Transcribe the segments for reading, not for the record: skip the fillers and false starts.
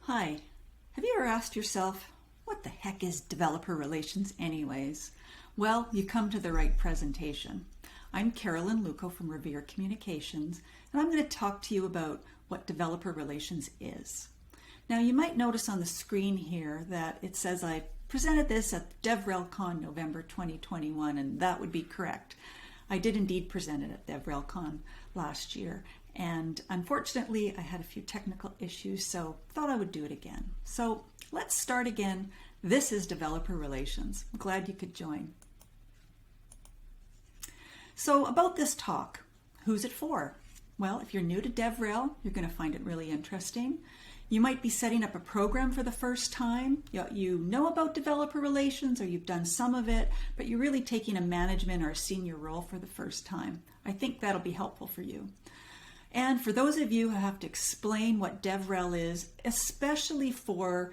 Hi, have you ever asked yourself, what the heck is developer relations anyways? Well, you come to the right presentation. I'm Carolyn Luco from Revere Communications, and I'm going to talk to you about what developer relations is. Now, you might notice on the screen here that it says I presented this at DevRel Con November 2021, and that would be correct. I did indeed present it at DevRel Con last year, and unfortunately I had a few technical issues, so thought I would do it again. So let's start again. This is developer relations. I'm glad you could join. So about this talk, who's it for? Well, if you're new to DevRel, you're going to find it really interesting. You might be setting up a program for the first time. You know about developer relations, or you've done some of it, but you're really taking a management or a senior role for the first time. I think that'll be helpful for you. And for those of you who have to explain what DevRel is, especially for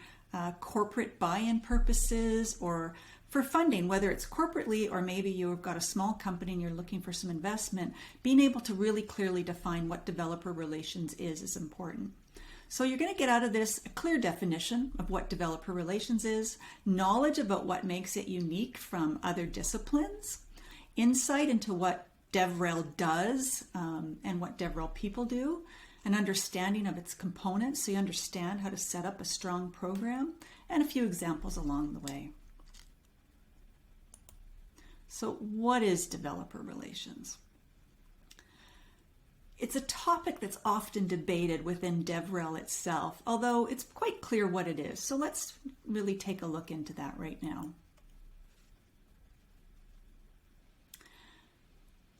corporate buy-in purposes or for funding, whether it's corporately or maybe you've got a small company and you're looking for some investment, being able to really clearly define what developer relations is important. So you're going to get out of this a clear definition of what developer relations is, knowledge about what makes it unique from other disciplines, insight into what DevRel does and what DevRel people do, an understanding of its components so you understand how to set up a strong program, and a few examples along the way. So what is developer relations? It's a topic that's often debated within DevRel itself, although it's quite clear what it is. So let's really take a look into that right now.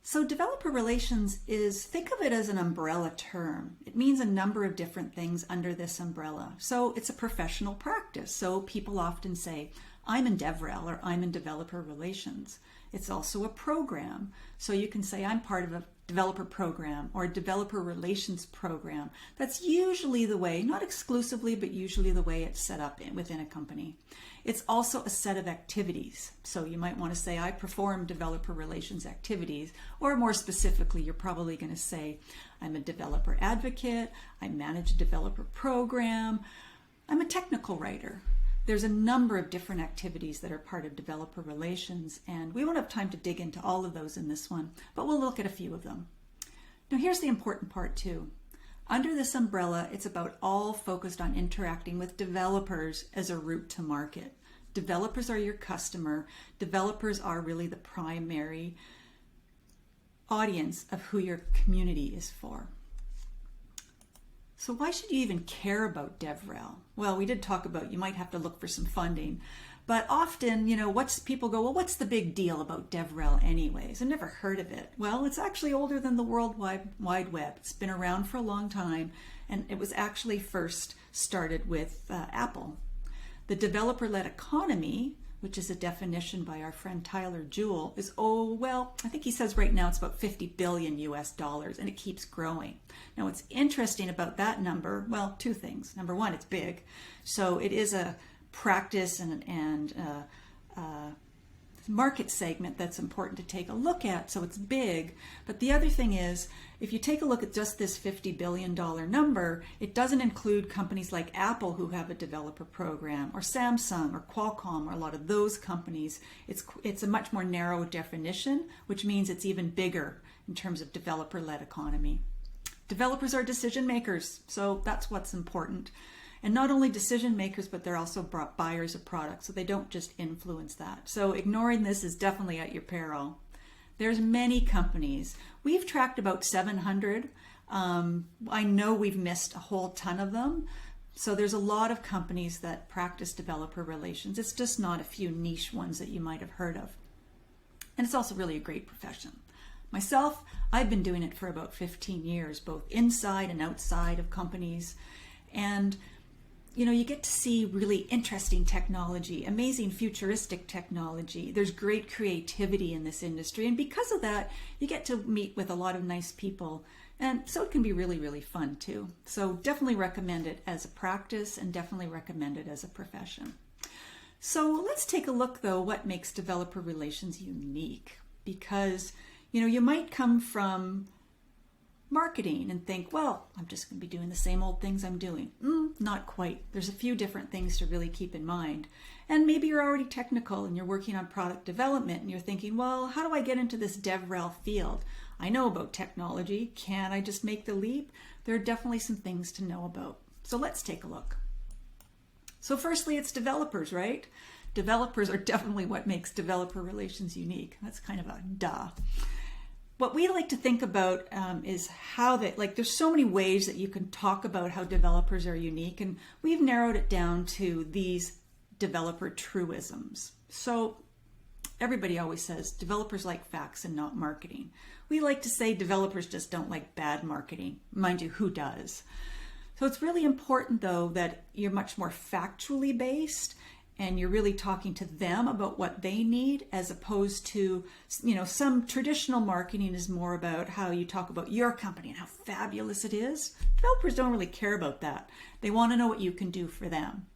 So developer relations is, think of it as an umbrella term. It means a number of different things under this umbrella. So it's a professional practice. So people often say, I'm in DevRel or I'm in developer relations. It's also a program. So you can say I'm part of a developer program or a developer relations program. That's usually the way, not exclusively, but usually the way it's set up within a company. It's also a set of activities. So you might want to say I perform developer relations activities, or more specifically, you're probably going to say I'm a developer advocate, I manage a developer program, I'm a technical writer. There's a number of different activities that are part of developer relations, and we won't have time to dig into all of those in this one, but we'll look at a few of them. Now here's the important part too. Under this umbrella, it's about all focused on interacting with developers as a route to market. Developers are your customer. Developers are really the primary audience of who your community is for. So why should you even care about DevRel? Well, we did talk about you might have to look for some funding, but often, people go, well, what's the big deal about DevRel anyways? I've never heard of it. Well, it's actually older than the World Wide Web. It's been around for a long time, and it was actually first started with Apple. The developer-led economy, which is a definition by our friend Tyler Jewell, is, I think he says right now it's about 50 billion US dollars, and it keeps growing. Now, what's interesting about that number, well, two things. Number one, it's big. So it is a practice and market segment that's important to take a look at, so it's big. But the other thing is, if you take a look at just this $50 billion number, it doesn't include companies like Apple who have a developer program, or Samsung or Qualcomm, or a lot of those companies. It's a much more narrow definition, which means it's even bigger in terms of developer-led economy. Developers are decision makers, so that's what's important. And not only decision makers, but they're also buyers of products, so they don't just influence that. So ignoring this is definitely at your peril. There's many companies. We've tracked about 700. I know we've missed a whole ton of them. So there's a lot of companies that practice developer relations. It's just not a few niche ones that you might have heard of. And it's also really a great profession. Myself, I've been doing it for about 15 years, both inside and outside of companies. And you get to see really interesting technology, amazing futuristic technology. There's great creativity in this industry. And because of that, you get to meet with a lot of nice people. And so it can be really, really fun too. So definitely recommend it as a practice and definitely recommend it as a profession. So let's take a look though, what makes developer relations unique? Because, you might come from marketing and think, well, I'm just going to be doing the same old things I'm doing. Not quite. There's a few different things to really keep in mind. And maybe you're already technical and you're working on product development and you're thinking, well, how do I get into this DevRel field? I know about technology. Can I just make the leap? There are definitely some things to know about. So let's take a look. So firstly, it's developers, right? Developers are definitely what makes developer relations unique. That's kind of a duh. What we like to think about is how there's so many ways that you can talk about how developers are unique, and we've narrowed it down to these developer truisms. So everybody always says developers like facts and not marketing. We like to say developers just don't like bad marketing. Mind you, who does? So it's really important, though, that you're much more factually based and you're really talking to them about what they need, as opposed to, some traditional marketing is more about how you talk about your company and how fabulous it is. Developers don't really care about that. They want to know what you can do for them.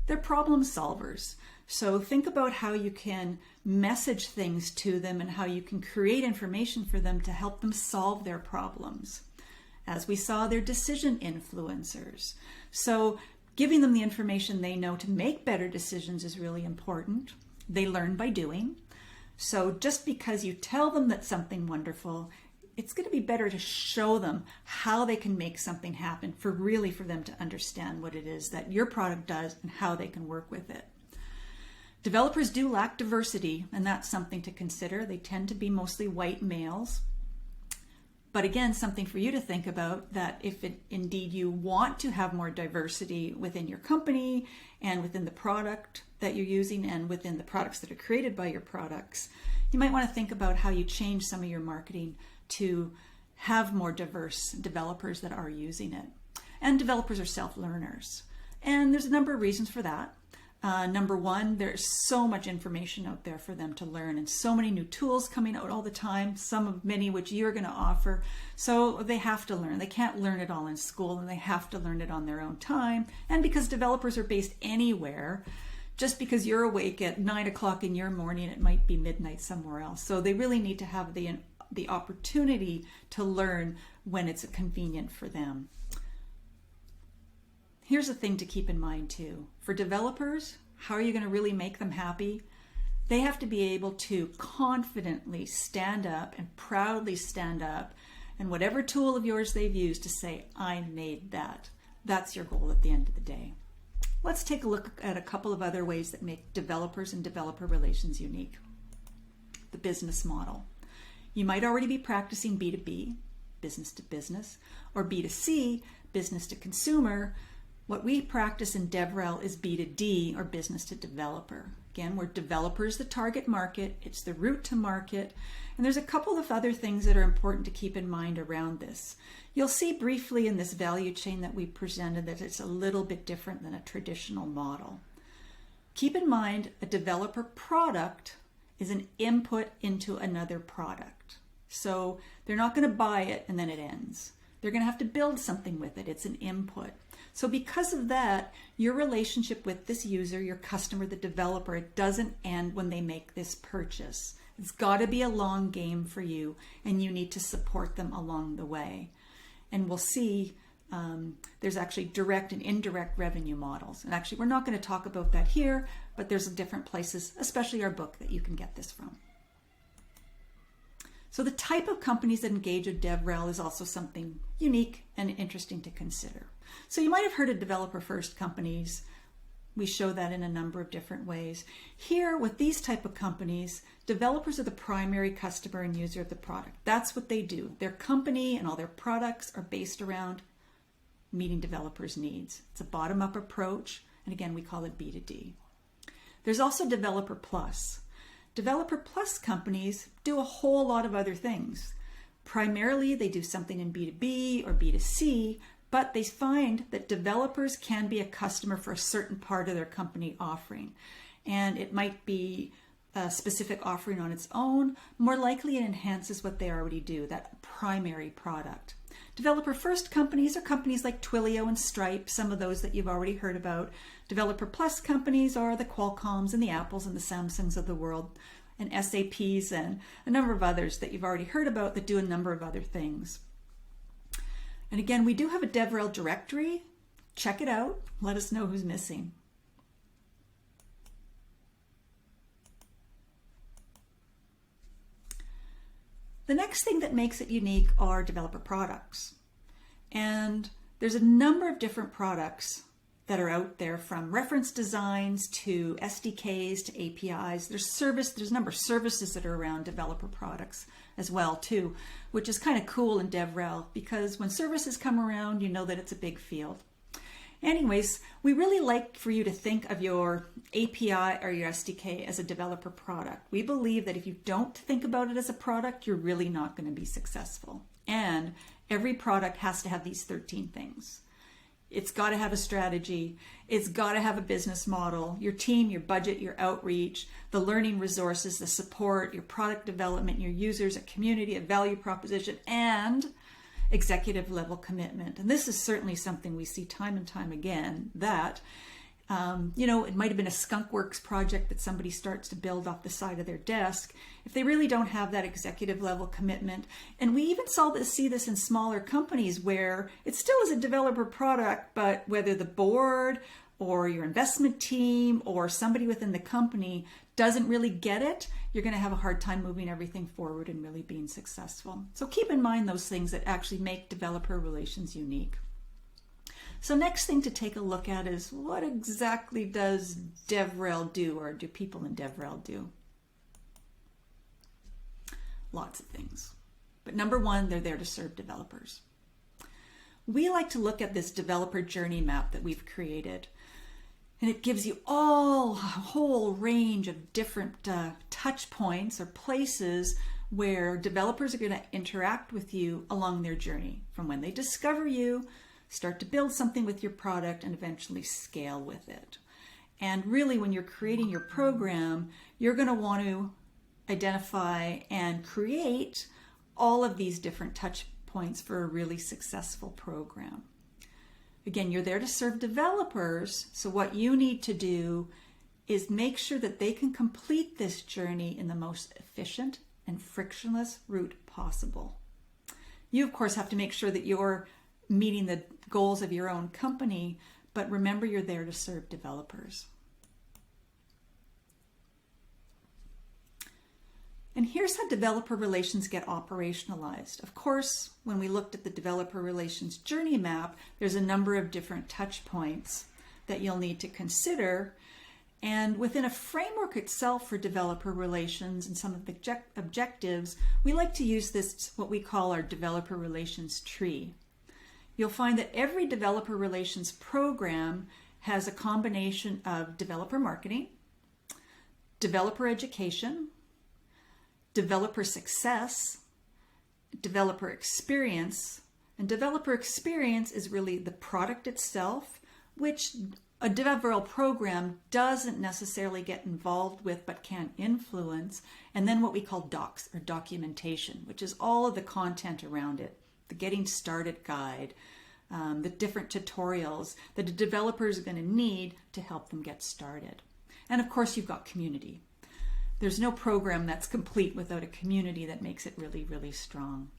They're problem solvers. So think about how you can message things to them and how you can create information for them to help them solve their problems. As we saw, they're decision influencers. So giving them the information they know to make better decisions is really important. They learn by doing. So just because you tell them that's something wonderful, it's going to be better to show them how they can make something happen for them to understand what it is that your product does and how they can work with it. Developers do lack diversity, and that's something to consider. They tend to be mostly white males. But again, something for you to think about, that if indeed you want to have more diversity within your company and within the product that you're using and within the products that are created by your products, you might want to think about how you change some of your marketing to have more diverse developers that are using it. And developers are self-learners. And there's a number of reasons for that. Number one, there's so much information out there for them to learn and so many new tools coming out all the time, many which you're going to offer. So they have to learn. They can't learn it all in school, and they have to learn it on their own time. And because developers are based anywhere, just because you're awake at 9 o'clock in your morning, it might be midnight somewhere else. So they really need to have the opportunity to learn when it's convenient for them. Here's a thing to keep in mind too. For developers, how are you going to really make them happy? They have to be able to confidently stand up and proudly stand up, and whatever tool of yours they've used, to say, I made that. That's your goal at the end of the day. Let's take a look at a couple of other ways that make developers and developer relations unique. The business model. You might already be practicing B2B, business to business, or B2C, business to consumer. What we practice in DevRel is B2D, or business to developer. Again, we're developers, the target market. It's the route to market. And there's a couple of other things that are important to keep in mind around this. You'll see briefly in this value chain that we presented that it's a little bit different than a traditional model. Keep in mind, a developer product is an input into another product. So they're not going to buy it and then it ends. They're going to have to build something with it. It's an input. So because of that, your relationship with this user, your customer, the developer, it doesn't end when they make this purchase. It's got to be a long game for you, and you need to support them along the way. And we'll see there's actually direct and indirect revenue models. And actually, we're not going to talk about that here, but there's different places, especially our book, that you can get this from. So the type of companies that engage with DevRel is also something unique and interesting to consider. So you might have heard of developer-first companies. We show that in a number of different ways. Here, with these type of companies, developers are the primary customer and user of the product. That's what they do. Their company and all their products are based around meeting developers' needs. It's a bottom-up approach, and again, we call it B2D. There's also Developer Plus. Developer Plus companies do a whole lot of other things. Primarily, they do something in B2B or B2C, but they find that developers can be a customer for a certain part of their company offering. And it might be a specific offering on its own. More likely, it enhances what they already do, that primary product. Developer first companies are companies like Twilio and Stripe, some of those that you've already heard about. Developer Plus companies are the Qualcomms and the Apples and the Samsungs of the world, and SAPs and a number of others that you've already heard about that do a number of other things. And again, we do have a DevRel directory. check it out. Let us know who's missing. The next thing that makes it unique are developer products. And there's a number of different products that are out there, from reference designs to SDKs to APIs. There's a number of services that are around developer products as well too, which is kind of cool in DevRel, because when services come around, you know that it's a big field. Anyways, we really like for you to think of your API or your SDK as a developer product. We believe that if you don't think about it as a product, you're really not going to be successful. And every product has to have these 13 things. It's got to have a strategy. It's got to have a business model, your team, your budget, your outreach, the learning resources, the support, your product development, your users, a community, a value proposition, and executive level commitment. And this is certainly something we see time and time again, that it might have been a skunkworks project that somebody starts to build off the side of their desk. If they really don't have that executive level commitment, and we even see this in smaller companies where it still is a developer product, but whether the board or your investment team or somebody within the company doesn't really get it, you're going to have a hard time moving everything forward and really being successful. So keep in mind those things that actually make developer relations unique. So next thing to take a look at is, what exactly does DevRel do, or do people in DevRel do? Lots of things. But number one, they're there to serve developers. We like to look at this developer journey map that we've created. And it gives you a whole range of different touch points or places where developers are going to interact with you along their journey, from when they discover you, start to build something with your product, and eventually scale with it. And really, when you're creating your program, you're going to want to identify and create all of these different touch points for a really successful program. Again, you're there to serve developers, so what you need to do is make sure that they can complete this journey in the most efficient and frictionless route possible. You, of course, have to make sure that you're meeting the goals of your own company, but remember, you're there to serve developers. And here's how developer relations get operationalized. Of course, when we looked at the developer relations journey map, there's a number of different touch points that you'll need to consider. And within a framework itself for developer relations and some of the objectives, we like to use this, what we call our developer relations tree. You'll find that every developer relations program has a combination of developer marketing, developer education, developer success, developer experience, and developer experience is really the product itself, which a DevRel program doesn't necessarily get involved with but can influence, and then what we call docs, or documentation, which is all of the content around it, the getting started guide, the different tutorials that a developer is going to need to help them get started. And of course, you've got community. There's no program that's complete without a community that makes it really, really strong.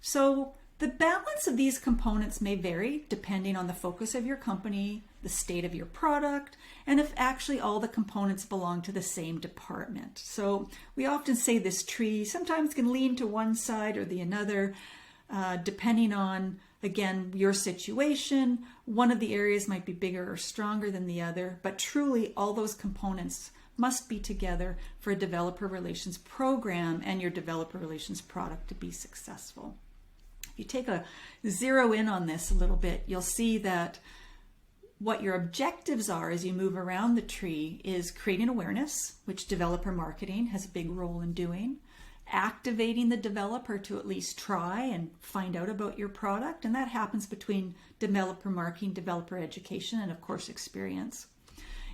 So the balance of these components may vary depending on the focus of your company, the state of your product, and if actually all the components belong to the same department. So we often say this tree sometimes can lean to one side or the other, depending on, again, your situation. One of the areas might be bigger or stronger than the other, but truly all those components must be together for a developer relations program and your developer relations product to be successful. If you take a zero in on this a little bit, you'll see that what your objectives are as you move around the tree is creating awareness, which developer marketing has a big role in doing, activating the developer to at least try and find out about your product, and that happens between developer marketing, developer education, and of course experience.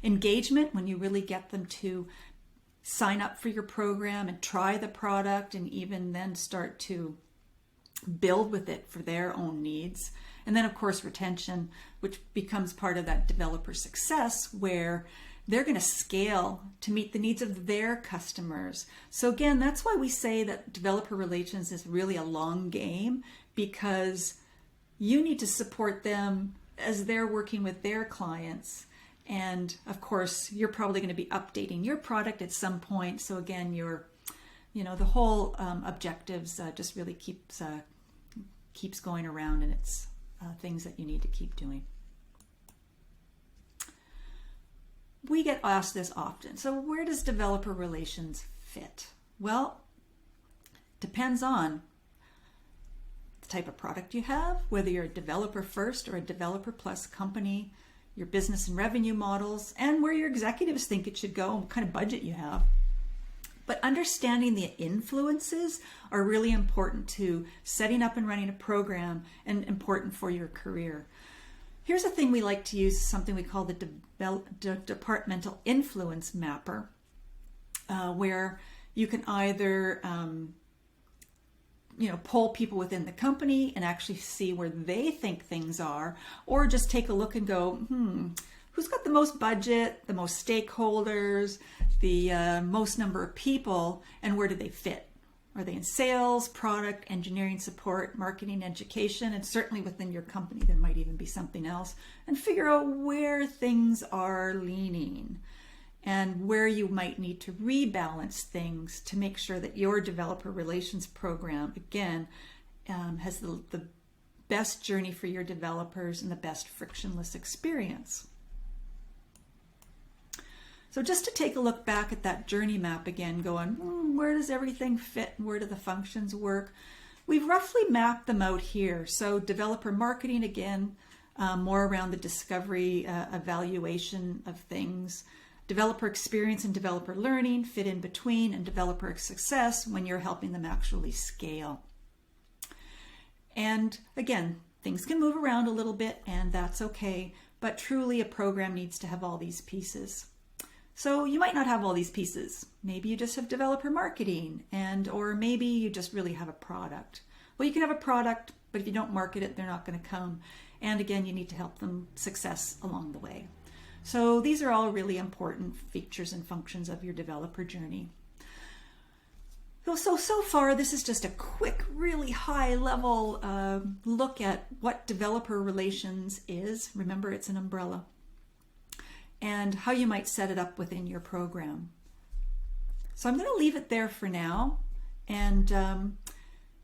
Engagement, when you really get them to sign up for your program and try the product and even then start to build with it for their own needs. And then of course retention, which becomes part of that developer success, where they're going to scale to meet the needs of their customers. So again, that's why we say that developer relations is really a long game, because you need to support them as they're working with their clients. And of course, you're probably going to be updating your product at some point. So again, the whole objectives just really keeps going around, and it's things that you need to keep doing. We get asked this often. So where does developer relations fit? Well, depends on the type of product you have, whether you're a developer first or a developer plus company, your business and revenue models, and where your executives think it should go, and what kind of budget you have. But understanding the influences are really important to setting up and running a program, and important for your career. Here's a thing we like to use, something we call the departmental influence mapper, where you can either poll people within the company and actually see where they think things are, or just take a look and go, who's got the most budget, the most stakeholders, the most number of people, and where do they fit? Are they in sales, product, engineering, support, marketing, education, and certainly within your company there might even be something else, and figure out where things are leaning and where you might need to rebalance things to make sure that your developer relations program, again, has the best journey for your developers and the best frictionless experience. So just to take a look back at that journey map again, going, where does everything fit and where do the functions work? We've roughly mapped them out here. So developer marketing, again, more around the discovery, evaluation of things. Developer experience and developer learning fit in between, and developer success when you're helping them actually scale. And again, things can move around a little bit, and that's okay, but truly a program needs to have all these pieces. So you might not have all these pieces. Maybe you just have developer marketing, or maybe you just really have a product. Well, you can have a product, but if you don't market it, they're not going to come. And again, you need to help them success along the way. So these are all really important features and functions of your developer journey. So far, this is just a quick, really high level look at what developer relations is. Remember, it's an umbrella. And how you might set it up within your program. So I'm going to leave it there for now and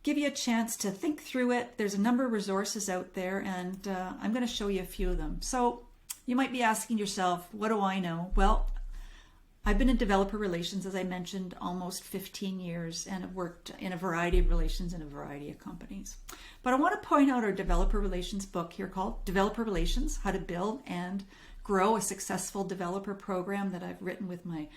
give you a chance to think through it. There's a number of resources out there, and I'm going to show you a few of them. So you might be asking yourself, what do I know? Well, I've been in developer relations, as I mentioned, almost 15 years, and have worked in a variety of relations in a variety of companies. But I want to point out our developer relations book here called Developer Relations, How to Build and Grow a Successful Developer Program, that I've written with my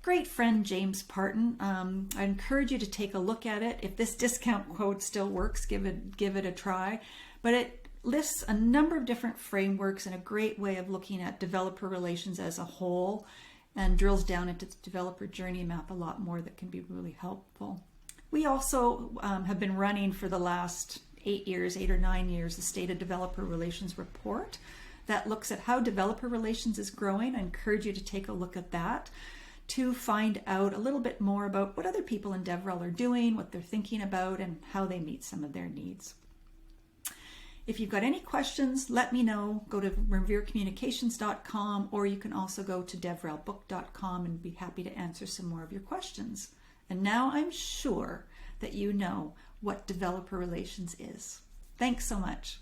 great friend James Parton. I encourage you to take a look at it. If this discount code still works, give it a try. But it lists a number of different frameworks and a great way of looking at developer relations as a whole, and drills down into the developer journey map a lot more that can be really helpful. We also have been running for the last 8 or 9 years the State of Developer Relations report that looks at how developer relations is growing. I encourage you to take a look at that to find out a little bit more about what other people in DevRel are doing, what they're thinking about, and how they meet some of their needs. If you've got any questions, let me know. Go to reverecommunications.com, or you can also go to devrelbook.com and be happy to answer some more of your questions. And now I'm sure that you know what developer relations is. Thanks so much.